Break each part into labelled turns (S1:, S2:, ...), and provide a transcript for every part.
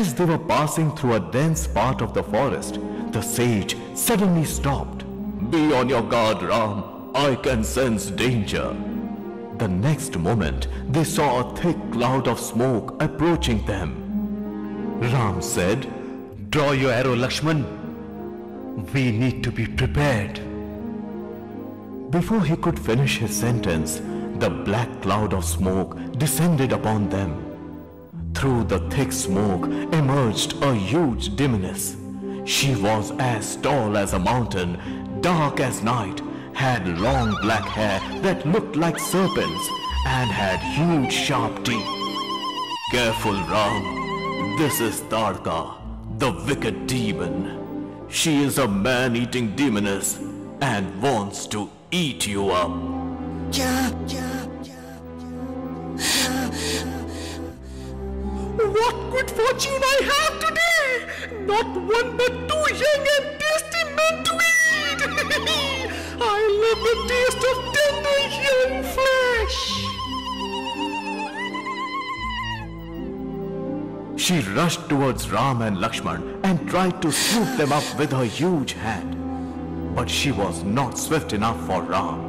S1: As they were passing through a dense part of the forest, the sage suddenly stopped. "Be on your guard, Ram. I can sense danger." The next moment, they saw a thick cloud of smoke approaching them. Ram said,
S2: "Draw your arrow, Lakshman. We need to be prepared."
S1: Before he could finish his sentence, the black cloud of smoke descended upon them. Through the thick smoke emerged a huge demoness. She was as tall as a mountain, dark as night, had long black hair that looked like serpents, and had huge sharp teeth. "Careful, Ram. This is Tarka, the wicked demon. She is a man-eating demoness and wants to eat you up."
S3: What good fortune I have today! Not one but two young and tasty men to eat! I love the taste of tender young flesh!
S1: She rushed towards Ram and Lakshman and tried to swoop them up with her huge hand. But she was not swift enough for Ram.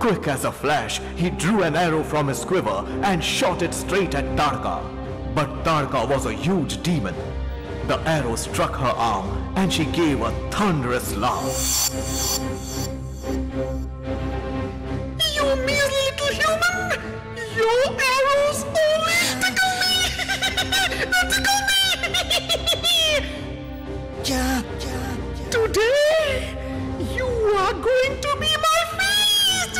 S1: Quick as a flash, he drew an arrow from his quiver and shot it straight at Tarka. But Tarka was a huge demon. The arrow struck her arm and she gave a thunderous laugh.
S3: You measly little human! Your arrows only tickle me! Tickle me! Today, you are going to be my feast!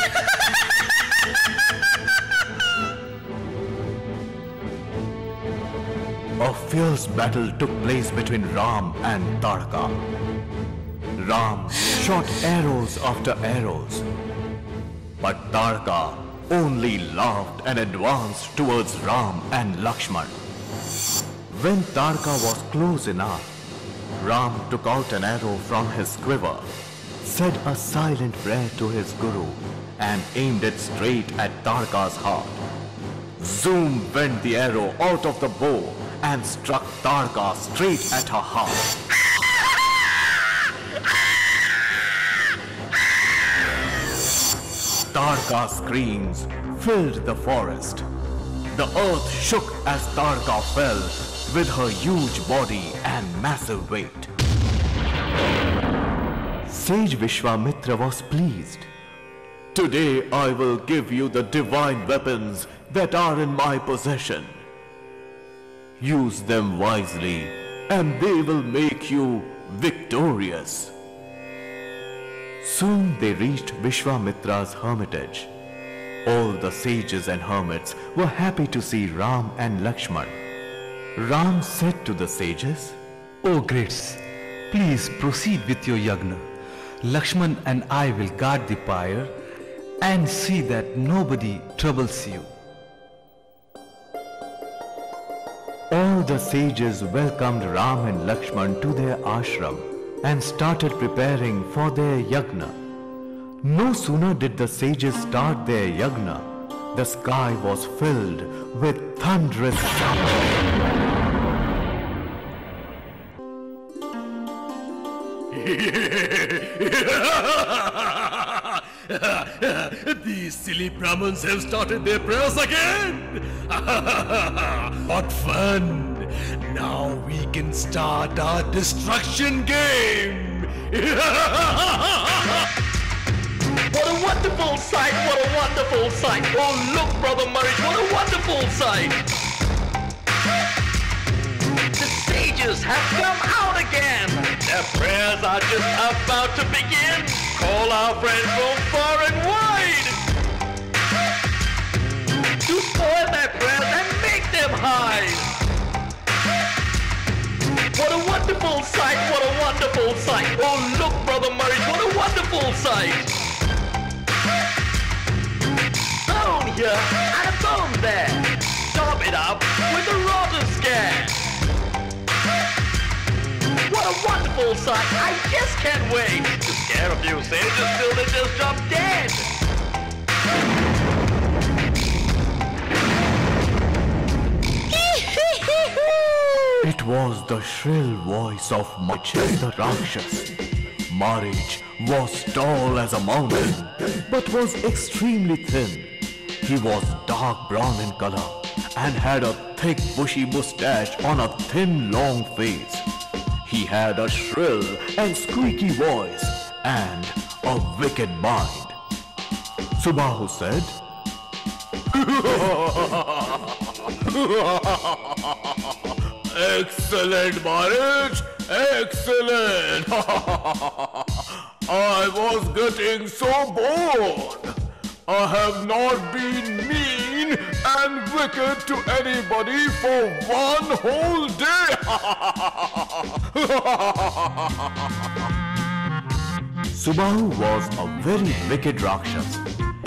S1: A fierce battle took place between Ram and Tarka. Ram shot arrows after arrows, but Tarka only laughed and advanced towards Ram and Lakshman. When Tarka was close enough, Ram took out an arrow from his quiver, said a silent prayer to his guru, and aimed it straight at Tarka's heart. Zoom went the arrow out of the bow and struck Tarka straight at her heart. Tarka's screams filled the forest. The earth shook as Tarka fell with her huge body and massive weight. Sage Vishwamitra was pleased. "Today I will give you the divine weapons that are in my possession. Use them wisely and they will make you victorious." Soon they reached Vishwamitra's hermitage. All the sages and hermits were happy to see Ram and Lakshman. Ram said to the sages,
S2: "O greats, please proceed with your yagna. Lakshman and I will guard the pyre and see that nobody troubles you."
S1: All the sages welcomed Ram and Lakshman to their ashram and started preparing for their yagna. No sooner did the sages start their yagna, the sky was filled with thunderous showers.
S3: These silly Brahmins have started their prayers again! What fun! Now we can start our destruction game!
S4: What a wonderful sight! What a wonderful sight! Oh look, Brother Murray, what a wonderful sight! The sages have come out again! Their prayers are just about to begin! Call our friends from far and wide! To spoil their prayers and make them hide! What a wonderful sight! What a wonderful sight! Oh look, Brother Murray, what a wonderful sight! Bone here and a bone there! Chop it up with a rotten scare! What a wonderful sight! I just can't wait to scare a few sages till they just drop dead!
S1: It was the shrill voice of Marich the Rakshas. Marich was tall as a mountain, but was extremely thin. He was dark brown in color and had a thick bushy mustache on a thin long face. He had a shrill and squeaky voice and a wicked mind. Subahu said, "Excellent, Marich! Excellent! I was getting so bored. I have not been mean and wicked to anybody for one whole day." Subahu was a very wicked Rakshas.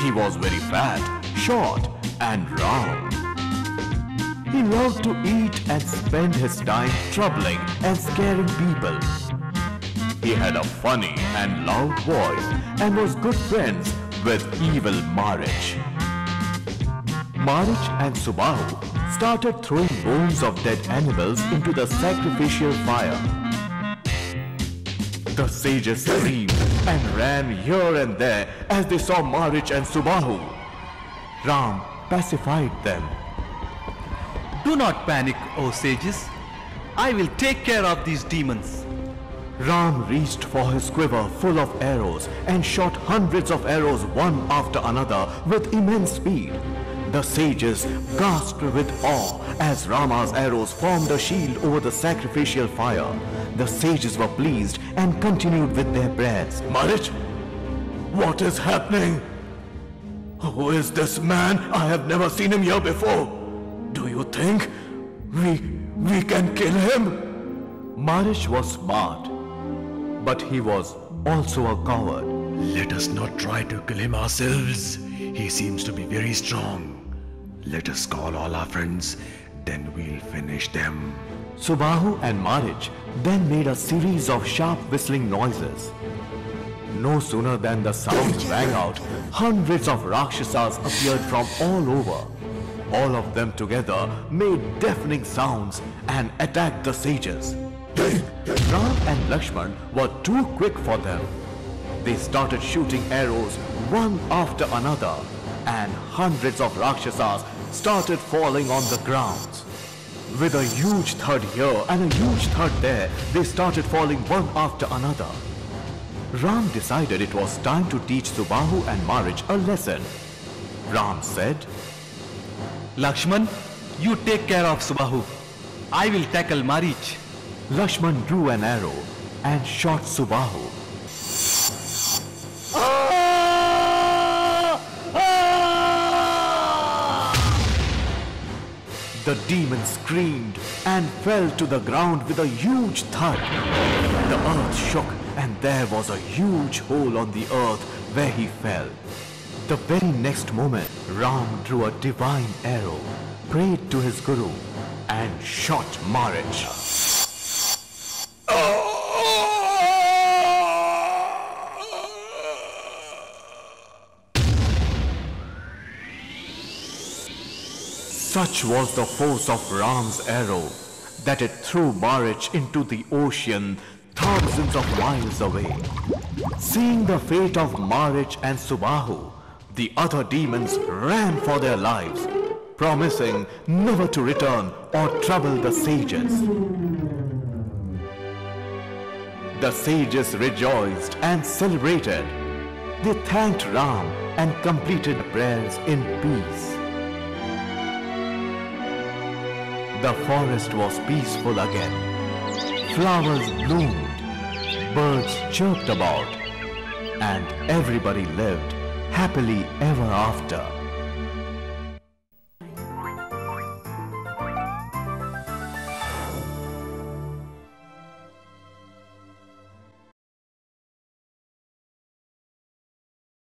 S1: He was very fat, short, and round. He loved to eat and spend his time troubling and scaring people. He had a funny and loud voice and was good friends with evil Marich. Marich and Subahu started throwing bones of dead animals into the sacrificial fire. The sages screamed and ran here and there as they saw Marich and Subahu. Ram pacified them.
S2: Do not panic, O sages. I will take care of these demons.
S1: Ram reached for his quiver full of arrows and shot hundreds of arrows one after another with immense speed. The sages gasped with awe as Rama's arrows formed a shield over the sacrificial fire. The sages were pleased and continued with their prayers. Marich, what is happening? Who is this man? I have never seen him here before. Do you think we can kill him? Marich was smart, but he was also a coward.
S3: Let us not try to kill him ourselves. He seems to be very strong. Let us call all our friends, then we'll finish them.
S1: Subahu and Marich then made a series of sharp whistling noises. No sooner than the sounds rang out, hundreds of Rakshasas appeared from all over. All of them together made deafening sounds and attacked the sages. Ram and Lakshman were too quick for them. They started shooting arrows one after another, and hundreds of Rakshasas started falling on the ground. With a huge thud here and a huge thud there, they started falling one after another. Ram decided it was time to teach Subahu and Marich a lesson. Ram said,
S2: Lakshman, you take care of Subahu. I will tackle Marich.
S1: Lakshman drew an arrow and shot Subahu. The demon screamed and fell to the ground with a huge thud. The earth shook and there was a huge hole on the earth where he fell. The very next moment, Ram drew a divine arrow, prayed to his guru, and shot Marich. Such was the force of Ram's arrow that it threw Marich into the ocean thousands of miles away. Seeing the fate of Marich and Subahu, the other demons ran for their lives, promising never to return or trouble the sages. The sages rejoiced and celebrated. They thanked Ram and completed prayers in peace. The forest was peaceful again. Flowers bloomed, birds chirped about, and everybody lived happily ever after.